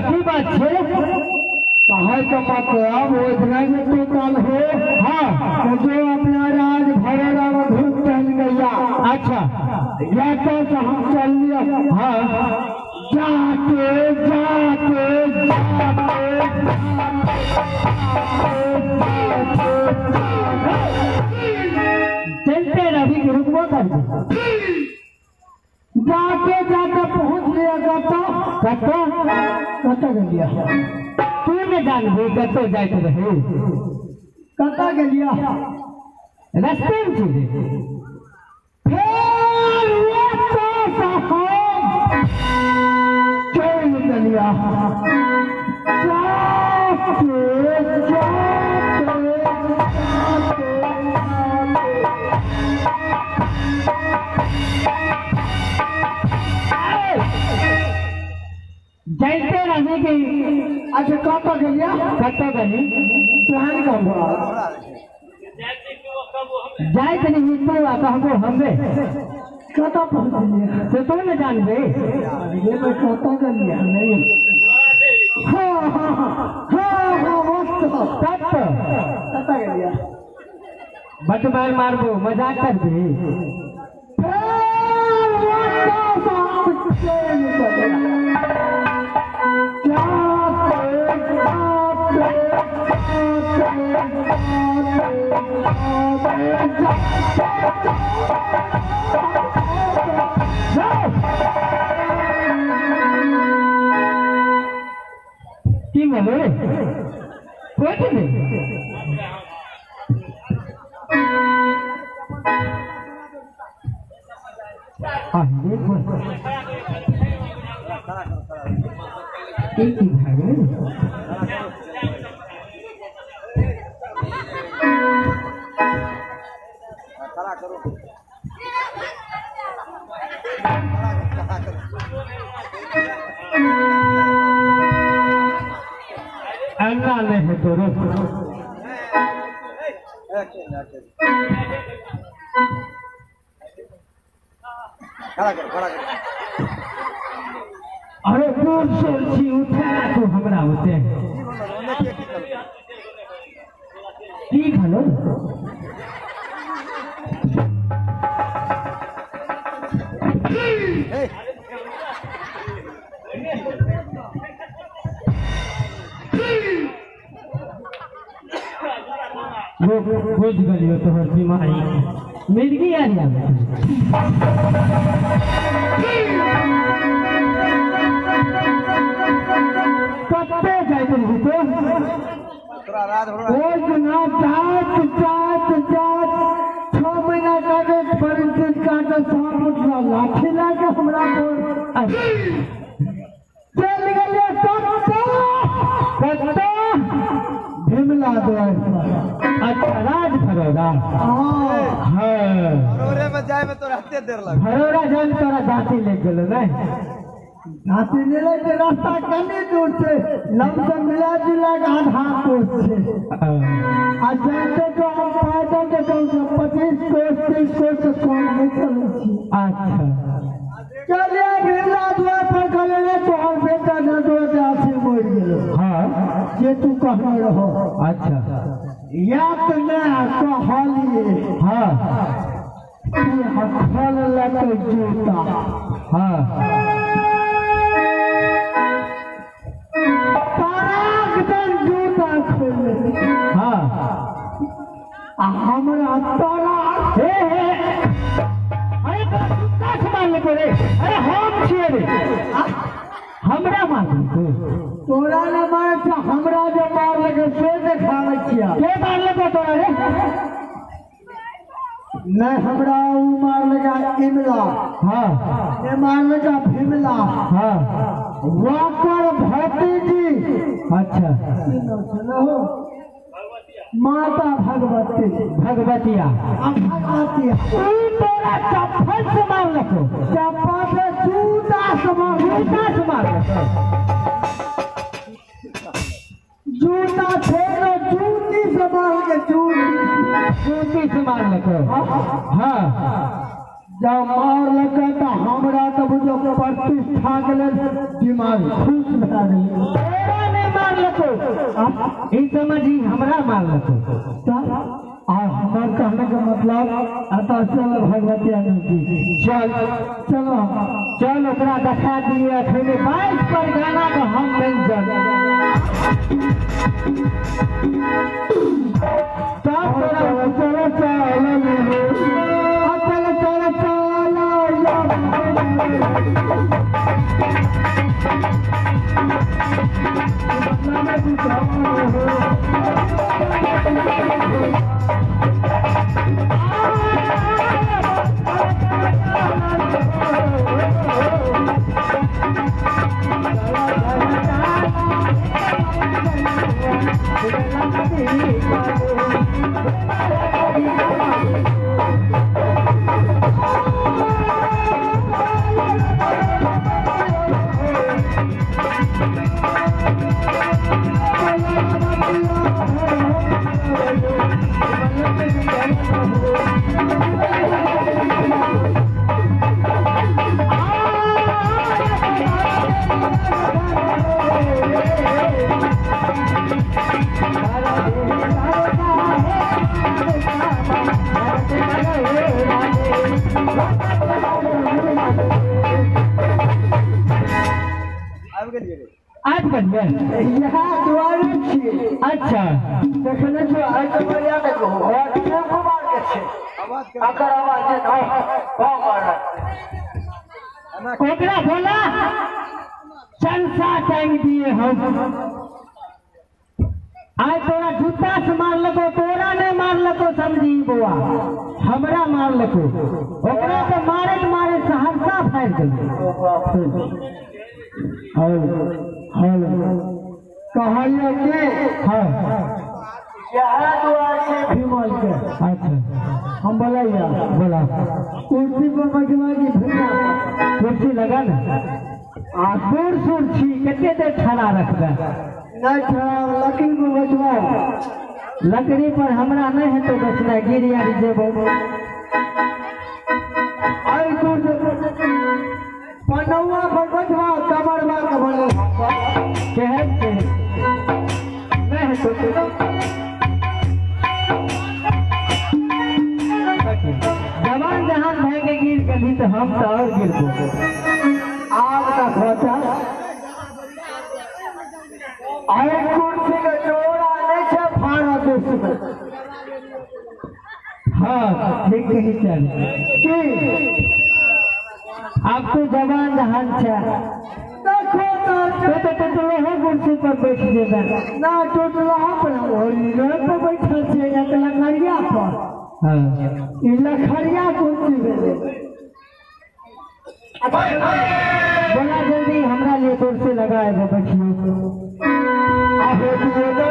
की बात है कहे का मतलब वो इतना ही टोटल हो। हाँ तो जो अपना राज भरोड़ा में घूम टहल गया। अच्छा या तो हम चल लिया। हाँ जाते जाते चलते रवि के रुकवा कर जाते जाते पहुंच गया कत गलिया तू न जानबू कतो जाते रहे कत गलिया रास्ते में चले फिर वो तो साहब चल गलिया जाते रहने की। अच्छा कत गलिया कत गली प्लान कब जाए तो नहीं तो कहबो हमें कत पहुंचलिए से तो न जानबे ये मैं कत गलिया नहीं। हाँ हाँ हाँ हाँ मस्त कत गलिया बट बार मारबो मजाक कर दे की बोले कुछ नहीं एक ही भागे अन्ना नहीं है तो रोक अरे कौन सोची उठे तो हमरा होते ठीक हेलो वो खोज गलियो तो हर बीमारी मिर्गी आ गया कत्ते जाए तो वो ना जात 6 महीना काटे परिचित काटे 100 फुट लाठी लाके हमरा चल गए कत्ते भीमला दो। अच्छा राज भरोड़ा भरोड़े में जाए में तो रहते देर लगे भरोड़ा जाए तोरा जाति ले गेलो नहीं जाति ले ले के रास्ता कनी दूर से लमसम मिला जिला का आधा कोस से आ जानते तो हम पैदल के कम से 25 कोस 30 कोस से कम निकल छी। अच्छा चलिए भीमला द्वार पर गले तो हम बेटा न दो जाति मोड़ गेलो। हां जे तू कहने रहो। अच्छा या तो ना कहलिए। हाँ हथल लगे जूता। हाँ जूता खोले। हाँ हमरा तारा अरे जूता सामान लेके रे अरे हम छिए रे हमरा मार तोरा न मार हमरा जो मार लगे से देखावे छिया के मार लगे तोरा रे नहीं हमरा उ मार लगा इमला। हाँ ये मार लगा भीमला। हाँ वाकर भतीजी। अच्छा चलो माता भगवती भगवतिया भगवतिया तोरा चप्पल से मार लगे चप्पल से जूता से मार लगे जूता फेरो जूती से मार के जूती से मार लगे। हाँ जब मार लगे तो हम हमरा तो बुझो प्रतिष्ठा के लेल दिमाग खुश भए गेल। तोरा नहीं मार लको ई समझी हमरा मार लको और हमार कहने का मतलब अतः चल भगवती जी चल चलो चल ओकरा देखा दिए अखने 22 पर गाना तो हम मेंशन चलो चलो चलो चलो आज बन गए यहाँ द्वारे छिए। अच्छा देखने जो आई तो बढ़िया देखो और कितने कुमार के छे आवाज कर अकर आवाज है हो मारा ओकरा बोला चलसा टांग दिए हम आज तोरा जूता से मार लको तोरा नहीं मार लको समझी बुआ हमरा मार लको ओकरा तो मारे मारे सहरसा फाड़ गई कहानियों के हाँ यहाँ द्वार से भीमल के अच्छा हम बोलाइया बोला कुर्सी पर बैठवा की भैया कुर्सी लगा ना दूर सुर छी कितने देर खड़ा रखबे नहीं खड़ा लकड़ी पर बैठवा लकड़ी पर हमरा नहीं है तो बैठना गिर यार जेबो आई कुर्सी पनौआ पर बैठवा कमरवा के बोले केहन से नहीं है तो जवान जहान भागे गिर गली तो हम तो और गिरबो आग का खोता आई कुर्सी का जोड़ा नहीं छे फाड़ा देश में हाँ ठीक कही चल की अब तो जवान जहान छे देखो तो लोहा कुर्सी पर बैठ जेबे ना टोटला पर होली पर बैठल छे या तो लखरिया पर हाँ ई लखरिया कुर्सी भेले बोला जल्दी हमरा लिए कुर्सी लगाए दो बैठियो आगे दिए दो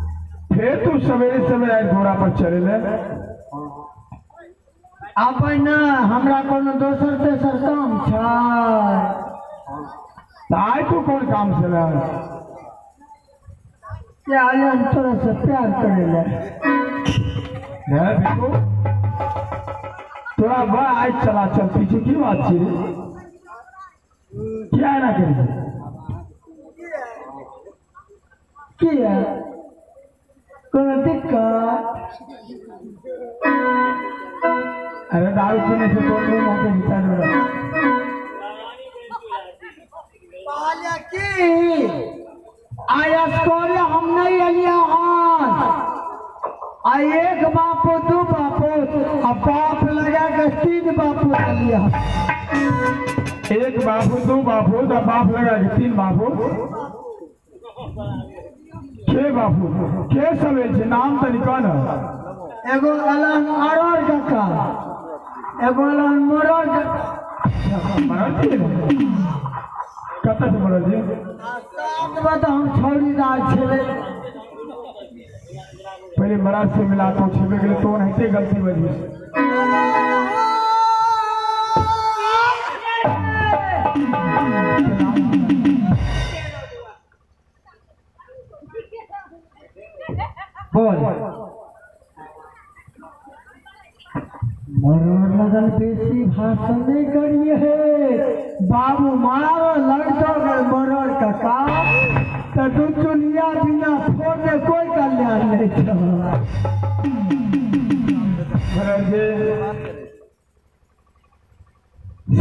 सवेरे सवेरे घोड़ा पर चले ले अपन हमरा कोनो दोसर तेसर काम छै आय तू कौन काम से ले क्या हम तोरा से प्यार करे ले बिल्कुल तोरा बड़ा आज चला चल पीछे की बात छी क्या ना करी किया कोनो दिक्कत अरे दारू पीने से तो मुंह मौके दिखा दे रहा। कहलिया की आयस कोले हम नहीं अलिया हन आ एक बापो दू बापो अब बाप लगा के 3 बापो अलिया एक बापू 2 बापू तो बाप लगा के 3 बापू के बापू के सबे छे नाम तो निकाल एगो अलन अरर काका एगो अलन मोरर काका मरल जी कत से मरल जी साथ में तो हम छोड़ीदार छले पहले मराज से मिला तो छेबे गेले तो नहीं गलती बजी बोल मरर लगन बेसी भाषण नहीं करिए है बाबू मारो लड़का अगर मरर काका तो दू चुनिया बिना फोड़े कोई कल्याण नहीं छो मरल जी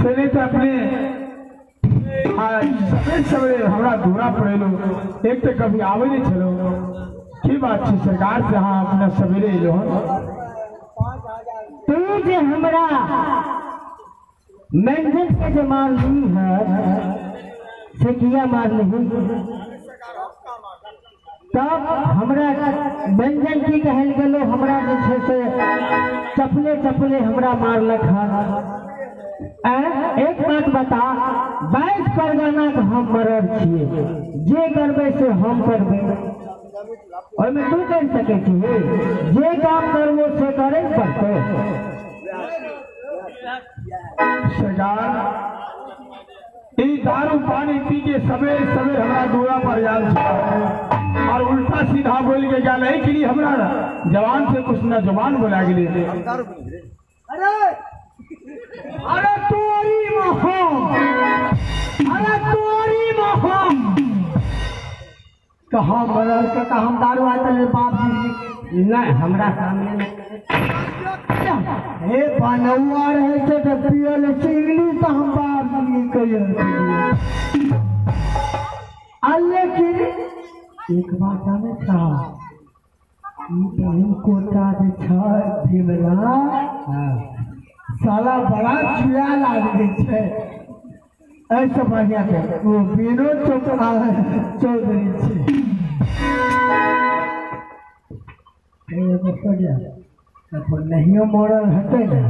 सेने तो अपने सवेरे सवेरे हमरा दूरा पड़ेलो एक तो कभी आवे नहीं चलो की बात है सरकार से हाँ अपना सवेरे लो तू जे हमरा मेंजन के जो मार ली है से किया मार ली तब हमरा व्यंजन की कहल गेलो हमरा जे छै से चपले चपले हमरा मारलक है एक बात बता 22 परगना के हम मरल छियै जे करबै से हम करबै ओहिमे तू कर सकै छी जे काम करबो से करे पड़तै सरकार ई दारू पानी पी के सवेरे सवेरे हमरा दूरा पर जाल छै और उल्टा सीधा बोल के गया नहीं कि हमरा जवान से कुछ न जुबान बोला गेले दारू पी रे अरे अरे तोरी मोहम अरे तोरी मोहम कहाँ मरल के हम दारू आते बाप जी नहीं हमरा सामने हे बनौआ रहे छै तो पियल इंग्लिश तो हम बाप जी कहिए लेकिन एक बात जाने था बहन कोटा जे छै भीमला साला बड़ा चुया लागे छै ऐसे बढ़िया के वो विनोद चौधरी छै नहियो मरल हेतै ने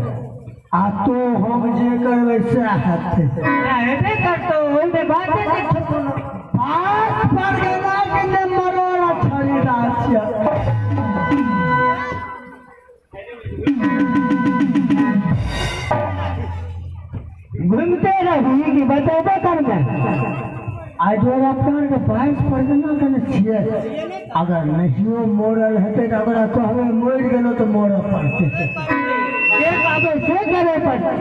आ तो हम जे करबै सएह हेतै हेबे करतौ ओहिमे बाते नहि छै कोनो पाँच परगना के ने मरल खरीदार छियै घूमते रही कि बतेबे करबे आज जब अपना के 22 परगना के ने छियै अगर नहियो मरल हेतै तऽ हमरा कहबै मरि गेलो तऽ मरऽ पड़तै एक आबे से करे पड़तै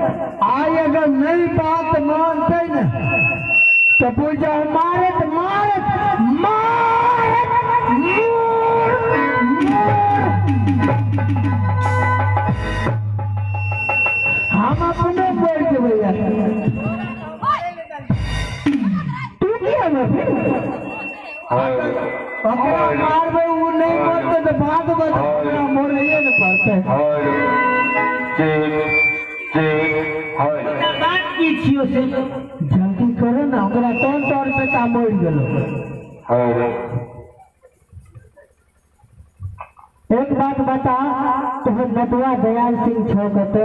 आज अगर नहीं बात मानते न तो पूजा मारत मारत मारत हम अपने बोल के भैया तू किया ओकरा मारबै वो नहीं मरते तो भागबै तो ओकरा मरैए न पड़तै बात की छियो से जल्दी करो ना ओकरा कौन तौर पे का मरि गेलो एक बात बता तोहर नटुआ दयाल सिंह छौ कतो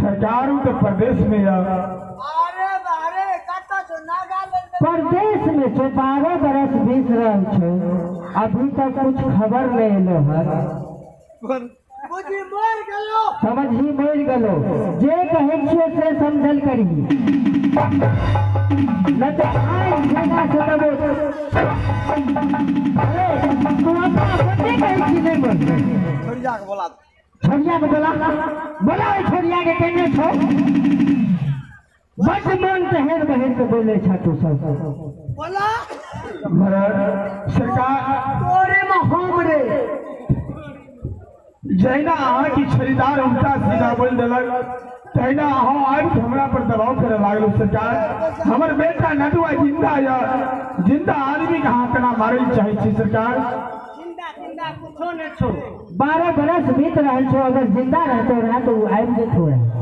सरकार तो प्रदेश में जा अरे बारे कत्ता जो नागालैंड प्रदेश में छो 12 बरस बीत रहल छो अभी तक कुछ खबर नहीं एलो है बुझी मर गेलो समझी मर गेलो जे कहै छियो से समझल करी न तो आइ जेना से तबो अरे तू अपना बंदे कहै छी नहीं बोल छोड़िया के बोला छोरिया के बोला ओइ छोरिया के केने छो बस मन तहर बहन के बोले छ तू सब बोला मरद सरकार तोरे में हम रे जहिना अहाँ की खरीदार उल्टा सीधा बोल दिलक तहिना अहाँ आबि के हमरा पर दबाव करे लागल सरकार। हमर बेटा नटुआ जिंदा या जिंदा आदमी के हाथ ना मारे चाहे छी सरकार। जिंदा जिंदा कुछो नहीं छो। 12 बरस बीत रहा छो, अगर जिंदा रहते रहा तो आबि जेतो रहे।